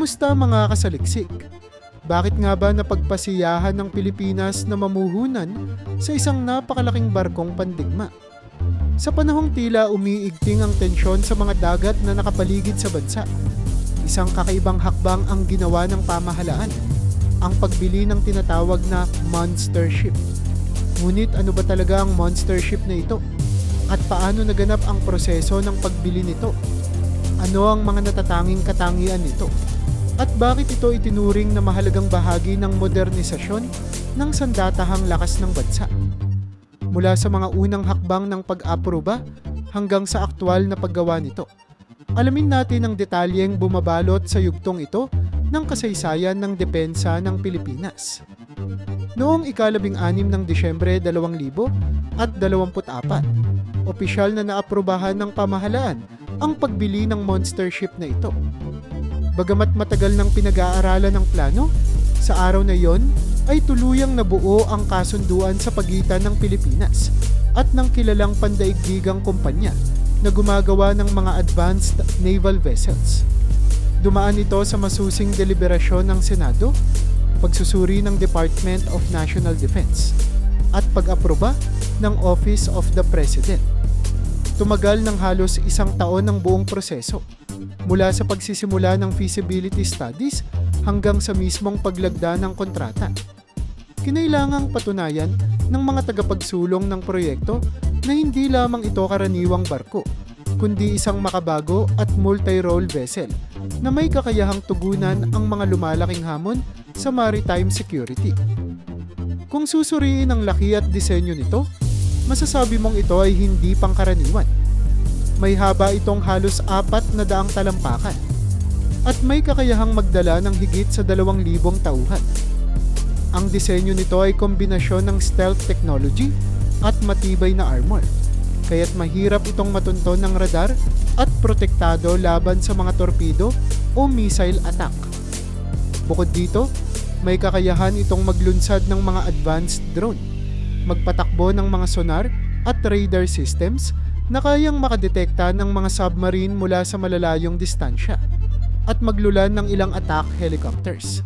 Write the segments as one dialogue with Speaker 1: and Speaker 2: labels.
Speaker 1: Kumusta mga kasaliksik? Bakit nga ba napagpasiyahan ng Pilipinas na mamuhunan sa isang napakalaking barkong pandigma? Sa panahong tila umiigting ang tensyon sa mga dagat na nakapaligid sa bansa, isang kakaibang hakbang ang ginawa ng pamahalaan, ang pagbili ng tinatawag na monster ship. Ngunit ano ba talaga ang monster ship na ito? At paano naganap ang proseso ng pagbili nito? Ano ang mga natatanging katangian nito? At bakit ito itinuring na mahalagang bahagi ng modernisasyon ng sandatahang lakas ng bansa? Mula sa mga unang hakbang ng pag-aproba hanggang sa aktwal na paggawa nito, alamin natin ang detalyeng bumabalot sa yugtong ito ng kasaysayan ng depensa ng Pilipinas. Noong ika-16 ng Disyembre 2024, opisyal na naaprubahan ng pamahalaan ang pagbili ng monster ship na ito. Bagamat matagal nang pinag-aaralan ng plano, sa araw na iyon ay tuluyang nabuo ang kasunduan sa pagitan ng Pilipinas at ng kilalang pandaigdigang kumpanya na gumagawa ng mga advanced naval vessels. Dumaan ito sa masusing deliberasyon ng Senado, pagsusuri ng Department of National Defense, at pag-aproba ng Office of the President. Tumagal ng halos isang taon ang buong proseso, mula sa pagsisimula ng feasibility studies hanggang sa mismong paglagda ng kontrata. Kinailangang patunayan ng mga tagapagsulong ng proyekto na hindi lamang ito karaniwang barko, kundi isang makabago at multi-role vessel na may kakayahang tugunan ang mga lumalaking hamon sa maritime security. Kung susuriin ang laki at disenyo nito, masasabi mong ito ay hindi pangkaraniwan. May haba itong halos 400 talampakan at may kakayahang magdala ng higit sa 2,000 tauhan. Ang disenyo nito ay kombinasyon ng stealth technology at matibay na armor, kaya't mahirap itong matunton ng radar at protektado laban sa mga torpedo o missile attack. Bukod dito, may kakayahan itong maglunsad ng mga advanced drone, magpatakbo ng mga sonar at radar systems na kayang makadetekta ng mga submarine mula sa malalayong distansya at maglulan ng ilang attack helicopters.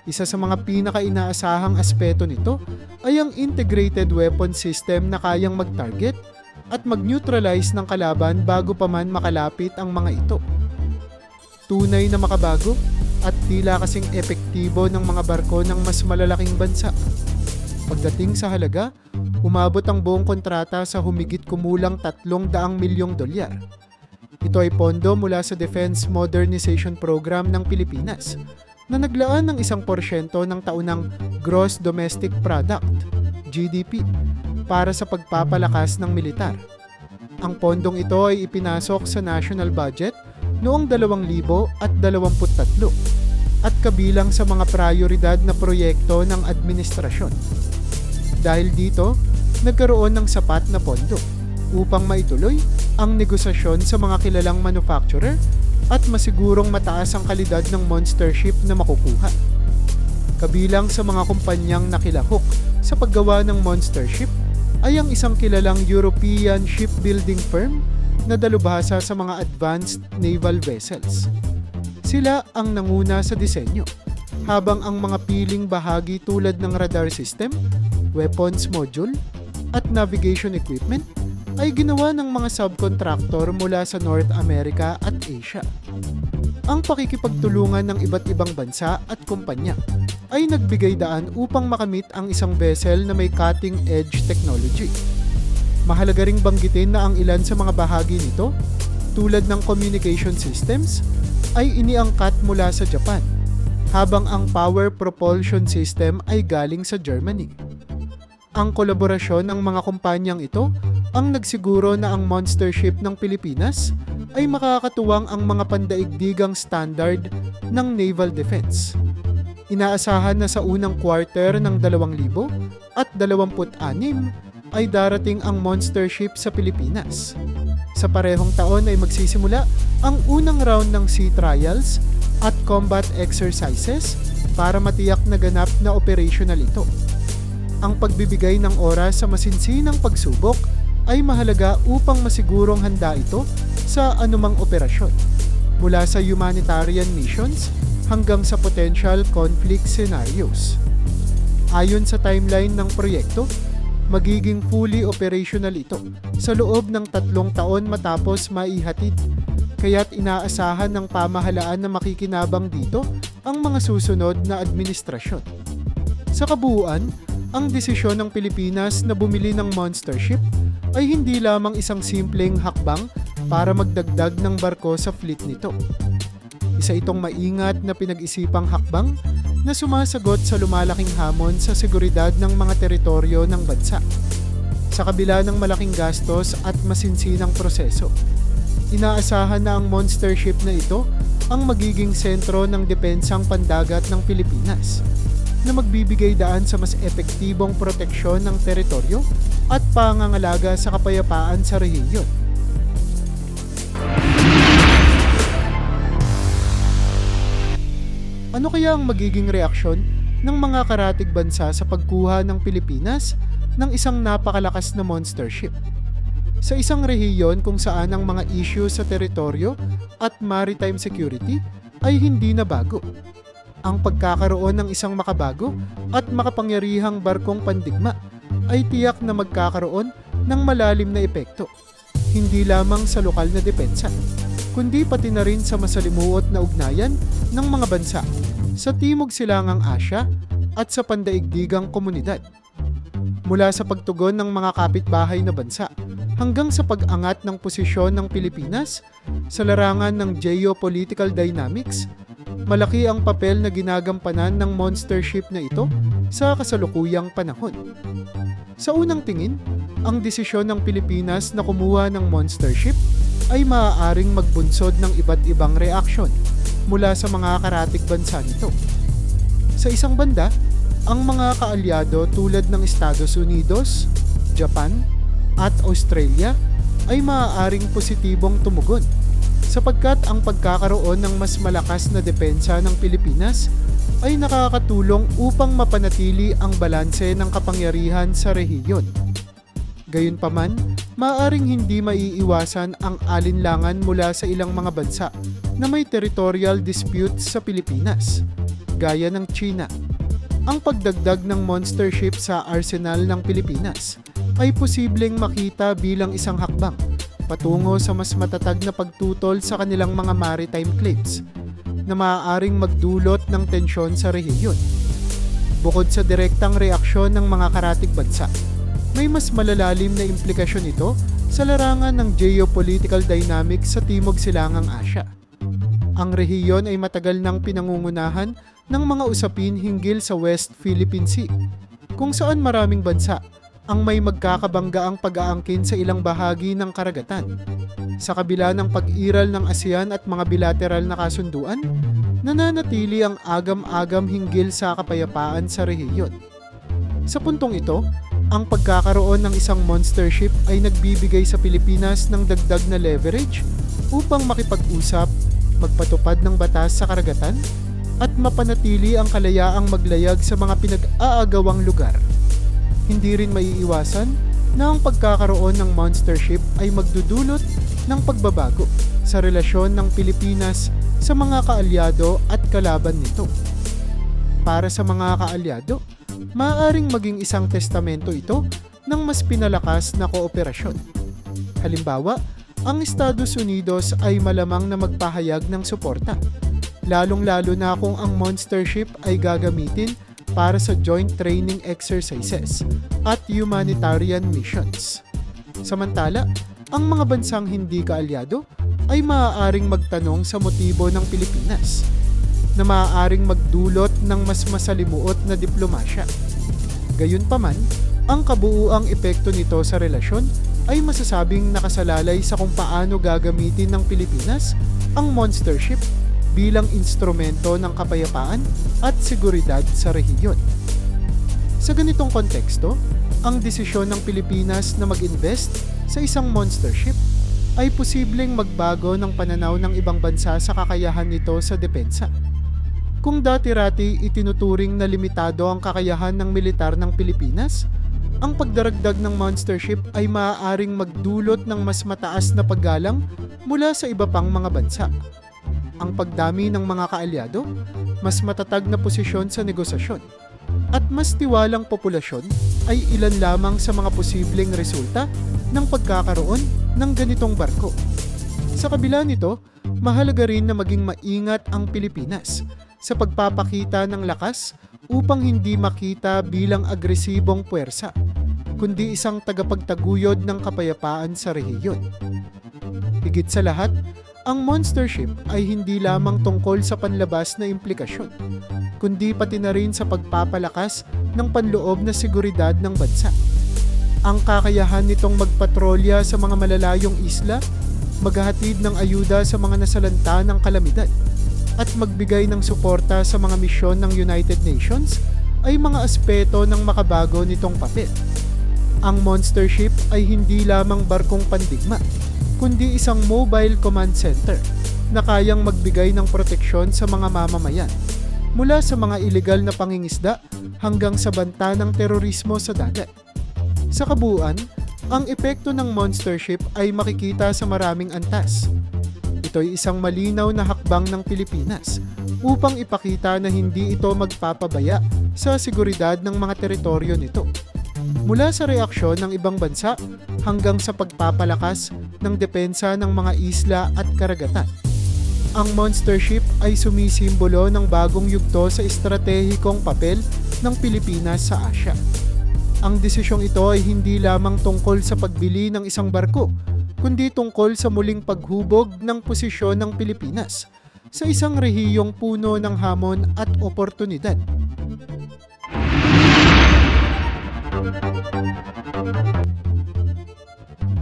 Speaker 1: Isa sa mga pinaka-inaasahang aspeto nito ay ang integrated weapon system na kayang mag-target at mag-neutralize ng kalaban bago pa man makalapit ang mga ito. Tunay na makabago at tila kasing epektibo ng mga barko ng mas malalaking bansa. Pagdating sa halaga, umabot ang buong kontrata sa humigit kumulang $300 milyong. Ito ay pondo mula sa Defense Modernization Program ng Pilipinas na naglaan ng 1% ng taunang Gross Domestic Product, GDP, para sa pagpapalakas ng militar. Ang pondong ito ay ipinasok sa national budget noong 2023 at kabilang sa mga prioridad na proyekto ng administrasyon. Dahil dito, nagkaroon ng sapat na pondo upang maituloy ang negosasyon sa mga kilalang manufacturer at masigurong mataas ang kalidad ng monster ship na makukuha. Kabilang sa mga kumpanyang nakilahok sa paggawa ng monster ship ay ang isang kilalang European shipbuilding firm na dalubhasa sa mga advanced naval vessels. Sila ang nanguna sa disenyo, habang ang mga piling bahagi tulad ng radar system, weapons module, at navigation equipment ay ginawa ng mga subcontractor mula sa North America at Asia. Ang pakikipagtulungan ng iba't ibang bansa at kumpanya ay nagbigay daan upang makamit ang isang vessel na may cutting-edge technology. Mahalaga ring banggitin na ang ilan sa mga bahagi nito, tulad ng communication systems, ay iniangkat mula sa Japan, habang ang power propulsion system ay galing sa Germany. Ang kolaborasyon ng mga kumpanyang ito ang nagsiguro na ang monster ship ng Pilipinas ay makakatuwang ang mga pandaigdigang standard ng naval defense. Inaasahan na sa unang quarter ng 2026 ay darating ang monster ship sa Pilipinas. Sa parehong taon ay magsisimula ang unang round ng sea trials at combat exercises para matiyak na ganap na operational ito. Ang pagbibigay ng oras sa masinsinang pagsubok ay mahalaga upang masigurong handa ito sa anumang operasyon, mula sa humanitarian missions hanggang sa potential conflict scenarios. Ayon sa timeline ng proyekto, magiging fully operational ito sa loob ng 3 taon matapos maihatid, kaya't inaasahan ng pamahalaan na makikinabang dito ang mga susunod na administrasyon. Sa kabuuan, ang desisyon ng Pilipinas na bumili ng monster ship ay hindi lamang isang simpleng hakbang para magdagdag ng barko sa fleet nito. Isa itong maingat na pinag-isipang hakbang na sumasagot sa lumalaking hamon sa seguridad ng mga teritoryo ng bansa. Sa kabila ng malaking gastos at masinsinang proseso, inaasahan na ang monster ship na ito ang magiging sentro ng depensang pandagat ng Pilipinas, na magbibigay daan sa mas epektibong proteksyon ng teritoryo at pangangalaga sa kapayapaan sa rehiyon. Ano kaya ang magiging reaksyon ng mga karatig bansa sa pagkuha ng Pilipinas ng isang napakalakas na monster ship? Sa isang rehiyon kung saan ang mga issue sa teritoryo at maritime security ay hindi na bago. Ang pagkakaroon ng isang makabago at makapangyarihang barkong pandigma ay tiyak na magkakaroon ng malalim na epekto, hindi lamang sa lokal na depensa, kundi pati na rin sa masalimuot na ugnayan ng mga bansa sa Timog Silangang Asya at sa pandaigdigang komunidad. Mula sa pagtugon ng mga kapitbahay na bansa hanggang sa pag-angat ng posisyon ng Pilipinas sa larangan ng geopolitical dynamics, malaki ang papel na ginagampanan ng monster ship na ito sa kasalukuyang panahon. Sa unang tingin, ang desisyon ng Pilipinas na kumuha ng monster ship ay maaaring magbunsod ng iba't ibang reaksyon mula sa mga karatig bansa nito. Sa isang banda, ang mga kaalyado tulad ng Estados Unidos, Japan, at Australia ay maaaring positibong tumugon, sapagkat ang pagkakaroon ng mas malakas na depensa ng Pilipinas ay nakakatulong upang mapanatili ang balanse ng kapangyarihan sa rehiyon. Gayunpaman, maaaring hindi maiiwasan ang alinlangan mula sa ilang mga bansa na may territorial disputes sa Pilipinas, gaya ng China. Ang pagdagdag ng monster ship sa arsenal ng Pilipinas ay posibleng makita bilang isang hakbang patungo sa mas matatag na pagtutol sa kanilang mga maritime claims na maaaring magdulot ng tensyon sa rehiyon. Bukod sa direktang reaksyon ng mga karatig bansa, may mas malalalim na implikasyon ito sa larangan ng geopolitical dynamics sa Timog Silangang Asya. Ang rehiyon ay matagal nang pinangungunahan ng mga usapin hinggil sa West Philippine Sea, kung saan maraming bansa ang may magkakabanggaang pag-aangkin sa ilang bahagi ng karagatan. Sa kabila ng pag-iral ng ASEAN at mga bilateral na kasunduan, nananatili ang agam-agam hinggil sa kapayapaan sa rehiyon. Sa puntong ito, ang pagkakaroon ng isang monster ship ay nagbibigay sa Pilipinas ng dagdag na leverage upang makipag-usap, magpatupad ng batas sa karagatan, at mapanatili ang kalayaang maglayag sa mga pinag-aagawang lugar. Hindi rin maiiwasan na ang pagkakaroon ng monster ship ay magdudulot ng pagbabago sa relasyon ng Pilipinas sa mga kaalyado at kalaban nito. Para sa mga kaalyado, maaaring maging isang testamento ito ng mas pinalakas na kooperasyon. Halimbawa, ang Estados Unidos ay malamang na magpahayag ng suporta, lalong-lalo na kung ang monster ship ay gagamitin para sa joint training exercises at humanitarian missions. Samantala, ang mga bansang hindi kaalyado ay maaaring magtanong sa motibo ng Pilipinas, na maaaring magdulot ng mas masalimuot na diplomasya. Gayunpaman, ang kabuuang epekto nito sa relasyon ay masasabing nakasalalay sa kung paano gagamitin ng Pilipinas ang monster ship bilang instrumento ng kapayapaan at seguridad sa rehiyon. Sa ganitong konteksto, ang desisyon ng Pilipinas na mag-invest sa isang monster ship ay posibleng magbago ng pananaw ng ibang bansa sa kakayahan nito sa depensa. Kung dati-rati itinuturing na limitado ang kakayahan ng militar ng Pilipinas, ang pagdaragdag ng monster ship ay maaaring magdulot ng mas mataas na paggalang mula sa iba pang mga bansa. ang pagdami ng mga kaalyado, mas matatag na posisyon sa negosasyon, at mas tiwalang populasyon ay ilan lamang sa mga posibleng resulta ng pagkakaroon ng ganitong barko. Sa kabila nito, mahalaga rin na maging maingat ang Pilipinas sa pagpapakita ng lakas upang hindi makita bilang agresibong puwersa, kundi isang tagapagtaguyod ng kapayapaan sa rehiyon. Higit sa lahat, ang monster ship ay hindi lamang tungkol sa panlabas na implikasyon, kundi pati na rin sa pagpapalakas ng panloob na seguridad ng bansa. Ang kakayahan nitong magpatrolya sa mga malalayong isla, maghahatid ng ayuda sa mga nasalanta ng kalamidad, at magbigay ng suporta sa mga misyon ng United Nations ay mga aspeto ng makabago nitong papel. Ang monster ship ay hindi lamang barkong pandigma, kundi isang mobile command center na kayang magbigay ng proteksyon sa mga mamamayan, mula sa mga ilegal na pangingisda hanggang sa banta ng terorismo sa dagat. Sa kabuuan, ang epekto ng monster ship ay makikita sa maraming antas. Ito'y isang malinaw na hakbang ng Pilipinas upang ipakita na hindi ito magpapabaya sa seguridad ng mga teritoryo nito. Mula sa reaksyon ng ibang bansa hanggang sa pagpapalakas ng depensa ng mga isla at karagatan. Ang monster ship ay sumisimbolo ng bagong yugto sa estratehikong papel ng Pilipinas sa Asya. Ang desisyong ito ay hindi lamang tungkol sa pagbili ng isang barko, kundi tungkol sa muling paghubog ng posisyon ng Pilipinas sa isang rehiyong puno ng hamon at oportunidad.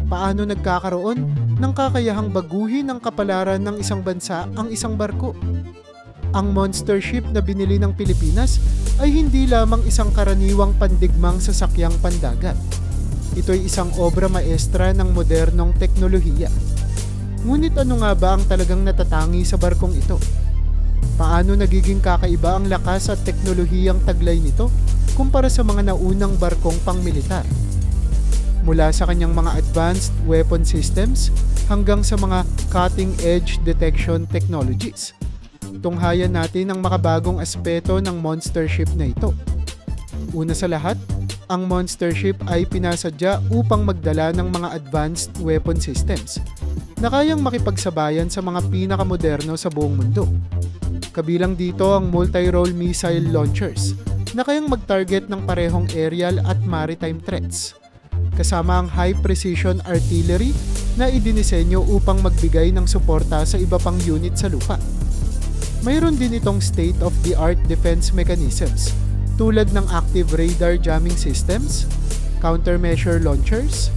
Speaker 1: Paano nagkakaroon ng kakayahang baguhin ng kapalaran ng isang bansa ang isang barko? Ang monster ship na binili ng Pilipinas ay hindi lamang isang karaniwang pandigmang sasakyang pandagat. Ito'y isang obra maestra ng modernong teknolohiya. Ngunit ano nga ba ang talagang natatangi sa barkong ito? Paano nagiging kakaiba ang lakas at teknolohiyang taglay nito kumpara sa mga naunang barkong pangmilitar? Mula sa kanyang mga advanced weapon systems hanggang sa mga cutting-edge detection technologies, tunghayan natin ang makabagong aspeto ng monster ship na ito. Una sa lahat, ang monster ship ay pinasadya upang magdala ng mga advanced weapon systems na kayang makipagsabayan sa mga pinakamoderno sa buong mundo. Kabilang dito ang multi-role missile launchers na kayang mag-target ng parehong aerial at maritime threats, kasama ang high-precision artillery na idinisenyo upang magbigay ng suporta sa iba pang unit sa lupa. Mayroon din itong state-of-the-art defense mechanisms tulad ng active radar jamming systems, countermeasure launchers,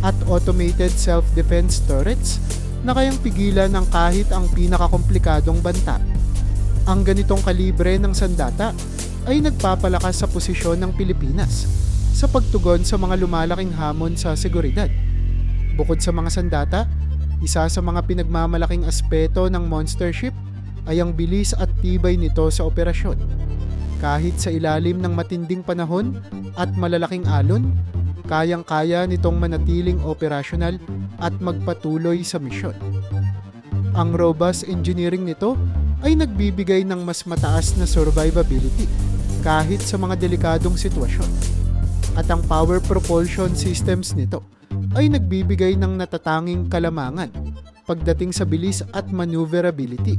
Speaker 1: at automated self-defense turrets na kayang pigilan ng kahit ang pinakakomplikadong banta. Ang ganitong kalibre ng sandata ay nagpapalakas sa posisyon ng Pilipinas sa pagtugon sa mga lumalaking hamon sa seguridad. Bukod sa mga sandata, isa sa mga pinagmamalaking aspeto ng monster ship ay ang bilis at tibay nito sa operasyon. Kahit sa ilalim ng matinding panahon at malalaking alon, kayang-kaya nitong manatiling operasyonal at magpatuloy sa misyon. Ang robust engineering nito ay nagbibigay ng mas mataas na survivability kahit sa mga delikadong sitwasyon. At ang power propulsion systems nito ay nagbibigay ng natatanging kalamangan pagdating sa bilis at maneuverability.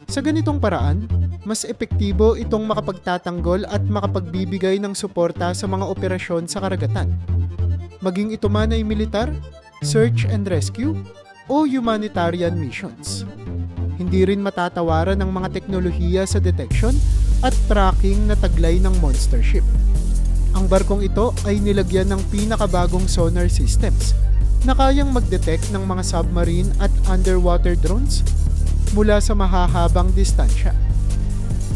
Speaker 1: Sa ganitong paraan, mas epektibo itong makapagtatanggol at makapagbibigay ng suporta sa mga operasyon sa karagatan. Maging ito man ay militar, search and rescue, o humanitarian missions. Hindi rin matatawaran ng mga teknolohiya sa detection at tracking na taglay ng monster ship. Ang barkong ito ay nilagyan ng pinakabagong sonar systems na kayang mag-detect ng mga submarine at underwater drones mula sa mahahabang distansya.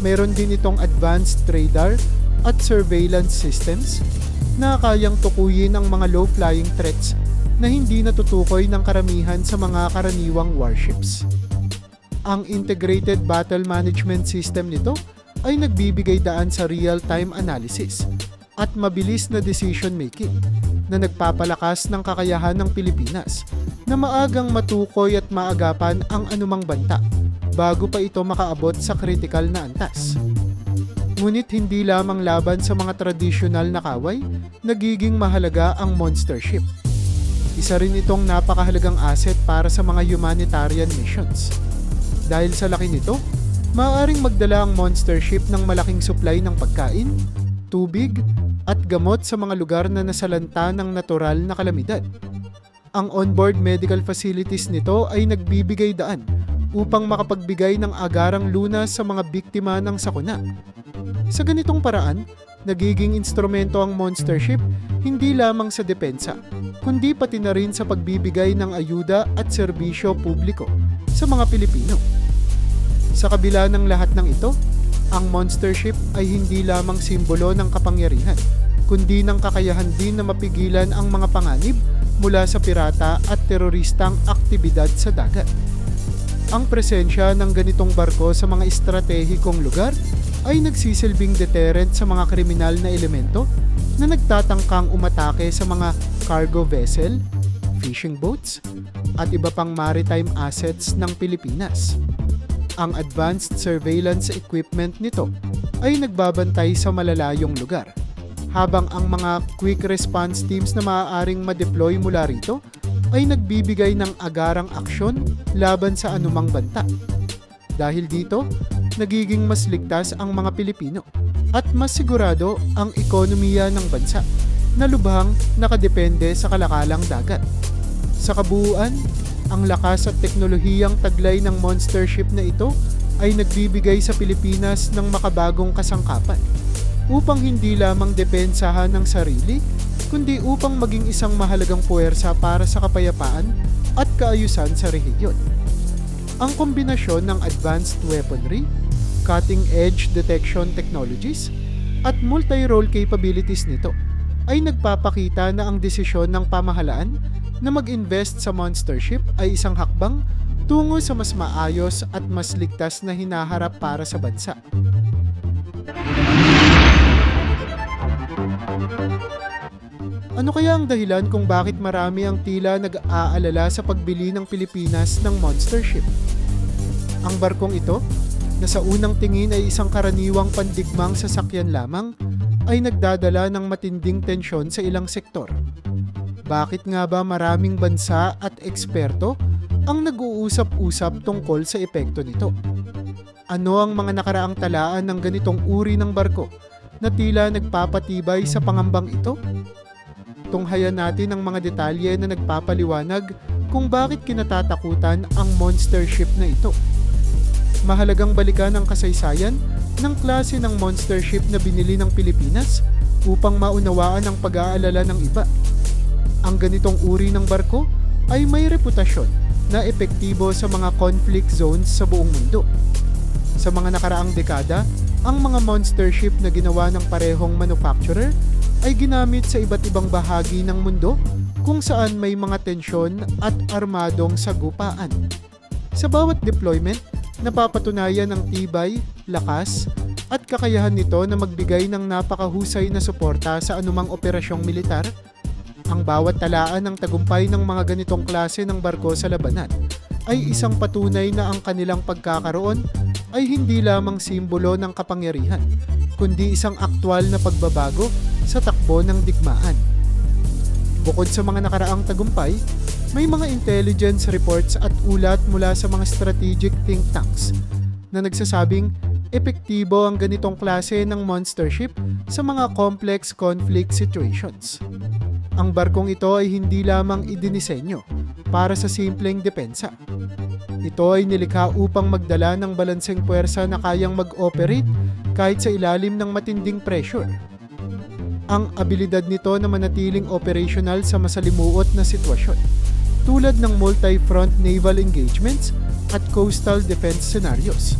Speaker 1: Meron din itong advanced radar at surveillance systems na kayang tukuyin ang mga low-flying threats na hindi natutukoy ng karamihan sa mga karaniwang warships. Ang integrated battle management system nito ay nagbibigay daan sa real-time analysis at mabilis na decision-making na nagpapalakas ng kakayahan ng Pilipinas na maagang matukoy at maagapan ang anumang banta bago pa ito makaabot sa kritikal na antas. Ngunit hindi lamang laban sa mga tradisyonal na kaway, nagiging mahalaga ang monster ship. Isa rin itong napakahalagang asset para sa mga humanitarian missions. Dahil sa laki nito, maaaring magdala ang monster ship ng malaking supply ng pagkain, tubig, at gamot sa mga lugar na nasalanta ng natural na kalamidad. Ang onboard medical facilities nito ay nagbibigay daan upang makapagbigay ng agarang lunas sa mga biktima ng sakuna. Sa ganitong paraan, nagiging instrumento ang monster ship hindi lamang sa depensa, kundi pati na rin sa pagbibigay ng ayuda at serbisyo publiko sa mga Pilipino. Sa kabila ng lahat ng ito, ang monster ship ay hindi lamang simbolo ng kapangyarihan, kundi ng kakayahan din na mapigilan ang mga panganib mula sa pirata at teroristang aktibidad sa dagat. Ang presensya ng ganitong barko sa mga estratehikong lugar ay nagsisilbing deterrent sa mga kriminal na elemento na nagtatangkang umatake sa mga cargo vessel, fishing boats, at iba pang maritime assets ng Pilipinas. Ang advanced surveillance equipment nito ay nagbabantay sa malalayong lugar, habang ang mga quick response teams na maaaring ma-deploy mula rito ay nagbibigay ng agarang aksyon laban sa anumang banta. Dahil dito, nagiging mas ligtas ang mga Pilipino at mas sigurado ang ekonomiya ng bansa na lubhang nakadepende sa kalakalang dagat. Sa kabuuan, ang lakas at teknolohiyang taglay ng monster ship na ito ay nagbibigay sa Pilipinas ng makabagong kasangkapan upang hindi lamang depensahan ng sarili, kundi upang maging isang mahalagang puwersa para sa kapayapaan at kaayusan sa rehiyon. Ang kombinasyon ng advanced weaponry, cutting-edge detection technologies, at multi-role capabilities nito ay nagpapakita na ang desisyon ng pamahalaan na mag-invest sa monster ship ay isang hakbang tungo sa mas maayos at mas ligtas na hinaharap para sa bansa. Ano kaya ang dahilan kung bakit marami ang tila nag-aalala sa pagbili ng Pilipinas ng monster ship? Ang barkong ito, na sa unang tingin ay isang karaniwang pandigmang sasakyan lamang, ay nagdadala ng matinding tensyon sa ilang sektor. Bakit nga ba maraming bansa at eksperto ang nag-uusap-usap tungkol sa epekto nito? Ano ang mga nakaraang talaan ng ganitong uri ng barko na tila nagpapatibay sa pangambang ito? Tunghayan natin ang mga detalye na nagpapaliwanag kung bakit kinatatakutan ang monster ship na ito. Mahalagang balikan ang kasaysayan ng klase ng monster ship na binili ng Pilipinas upang maunawaan ang pag-aalala ng iba. Ang ganitong uri ng barko ay may reputasyon na epektibo sa mga conflict zones sa buong mundo. Sa mga nakaraang dekada, ang mga monster ship na ginawa ng parehong manufacturer ay ginamit sa iba't ibang bahagi ng mundo kung saan may mga tensyon at armadong sagupaan. Sa bawat deployment, napapatunayan ang tibay, lakas, at kakayahan nito na magbigay ng napakahusay na suporta sa anumang operasyong militar. Ang bawat talaan ng tagumpay ng mga ganitong klase ng barko sa labanan ay isang patunay na ang kanilang pagkakaroon ay hindi lamang simbolo ng kapangyarihan, kundi isang aktwal na pagbabago sa takbo ng digmaan. Bukod sa mga nakaraang tagumpay, may mga intelligence reports at ulat mula sa mga strategic think tanks na nagsasabing epektibo ang ganitong klase ng monster ship sa mga complex conflict situations. Ang barkong ito ay hindi lamang idinisenyo para sa simpleng depensa. Ito ay nilikha upang magdala ng balanseng puwersa na kayang mag-operate kahit sa ilalim ng matinding pressure. Ang abilidad nito na manatiling operational sa masalimuot na sitwasyon, tulad ng multi-front naval engagements at coastal defense scenarios,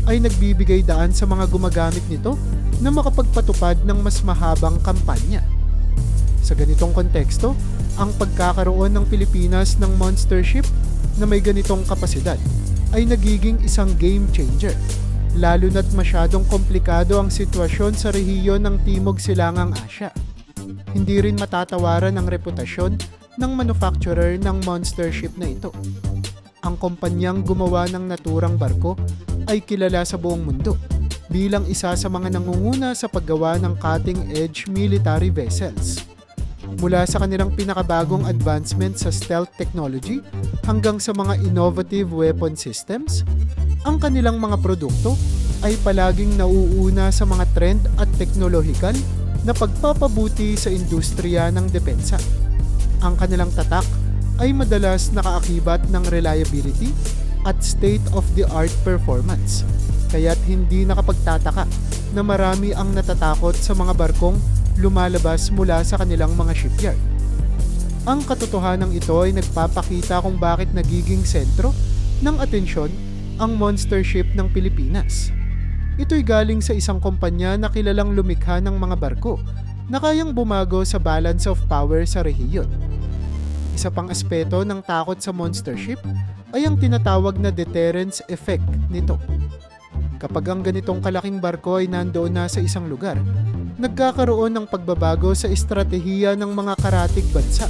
Speaker 1: ay nagbibigay daan sa mga gumagamit nito na makapagpatupad ng mas mahabang kampanya. Sa ganitong konteksto, ang pagkakaroon ng Pilipinas ng monster ship na may ganitong kapasidad ay nagiging isang game changer, lalo na't masyadong komplikado ang sitwasyon sa rehiyon ng Timog Silangang Asya. Hindi rin matatawaran ang reputasyon ng manufacturer ng monster ship na ito. Ang kumpanyang gumawa ng naturang barko ay kilala sa buong mundo bilang isa sa mga nangunguna sa paggawa ng cutting-edge military vessels. Mula sa kanilang pinakabagong advancement sa stealth technology hanggang sa mga innovative weapon systems, ang kanilang mga produkto ay palaging nauuna sa mga trend at teknolohikal na pagpapabuti sa industriya ng depensa. Ang kanilang tatak ay madalas nakaakibat ng reliability at state-of-the-art performance, kaya't hindi nakapagtataka na marami ang natatakot sa mga barkong lumalabas mula sa kanilang mga shipyard. Ang katotohanan ito ay nagpapakita kung bakit nagiging sentro ng atensyon ang monster ship ng Pilipinas. Ito'y galing sa isang kumpanya na kilalang lumikha ng mga barko na kayang bumago sa balance of power sa rehiyon. Isa pang aspeto ng takot sa monster ship ay ang tinatawag na deterrence effect nito. Kapag ang ganitong kalaking barko ay nandoon na sa isang lugar, nagkakaroon ng pagbabago sa estratehiya ng mga karatig bansa.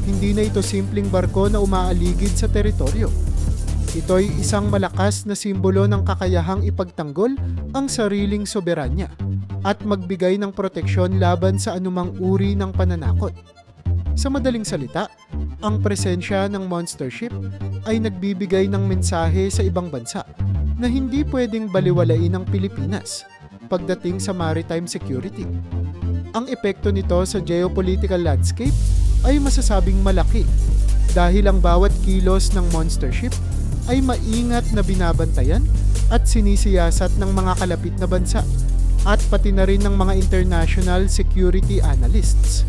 Speaker 1: Hindi na ito simpleng barko na umaaligid sa teritoryo. Ito'y isang malakas na simbolo ng kakayahang ipagtanggol ang sariling soberanya at magbigay ng proteksyon laban sa anumang uri ng pananakot. Sa madaling salita, ang presensya ng monster ship ay nagbibigay ng mensahe sa ibang bansa na hindi pwedeng baliwalain ang Pilipinas pagdating sa maritime security. Ang epekto nito sa geopolitical landscape ay masasabing malaki dahil ang bawat kilos ng monster ship ay maingat na binabantayan at sinisiyasat ng mga kalapit na bansa at pati na rin ng mga international security analysts.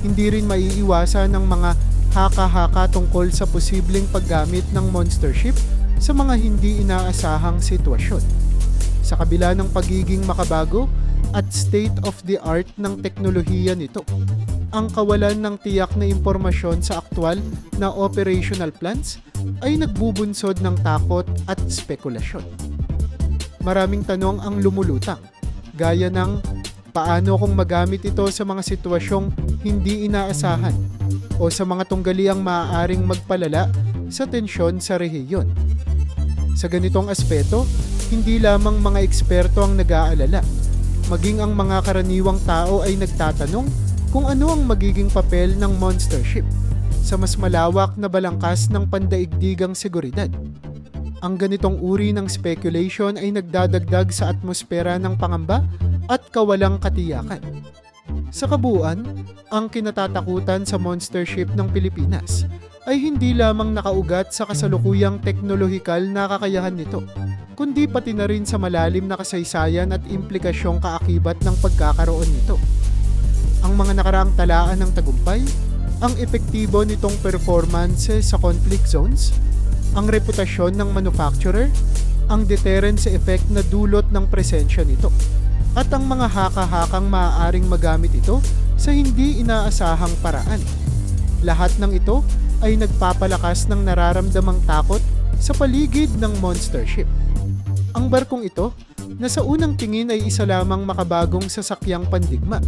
Speaker 1: Hindi rin maiiwasan ng mga haka-haka tungkol sa posibleng paggamit ng monster ship sa mga hindi inaasahang sitwasyon. Sa kabila ng pagiging makabago at state-of-the-art ng teknolohiya nito, ang kawalan ng tiyak na impormasyon sa aktwal na operational plans ay nagbubunsod ng takot at spekulasyon. Maraming tanong ang lumulutang, gaya ng paano kung magamit ito sa mga sitwasyong hindi inaasahan o sa mga tunggaliang maaaring magpalala sa tensyon sa rehiyon. Sa ganitong aspeto, hindi lamang mga eksperto ang nag-aalala, maging ang mga karaniwang tao ay nagtatanong kung ano ang magiging papel ng monster ship sa mas malawak na balangkas ng pandaigdigang seguridad. Ang ganitong uri ng speculation ay nagdadagdag sa atmosfera ng pangamba at kawalang katiyakan. Sa kabuuan, ang kinatatakutan sa monster ship ng Pilipinas ay hindi lamang nakaugat sa kasalukuyang teknolohikal na kakayahan nito, kundi pati na rin sa malalim na kasaysayan at implikasyong kaakibat ng pagkakaroon nito. Ang mga nakaraang talaan ng tagumpay, ang epektibo nitong performance sa conflict zones, ang reputasyon ng manufacturer, ang deterrence effect na dulot ng presensya nito, at ang mga haka-hakang maaaring magamit ito sa hindi inaasahang paraan. Lahat ng ito ay nagpapalakas ng nararamdamang takot sa paligid ng monster ship. Ang barkong ito, na sa unang tingin ay isa lamang makabagong sasakyang pandigma,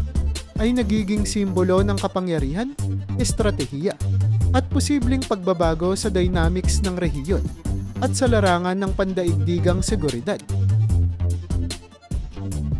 Speaker 1: ay nagiging simbolo ng kapangyarihan, estratehiya, at posibleng pagbabago sa dynamics ng rehiyon at sa larangan ng pandaigdigang seguridad.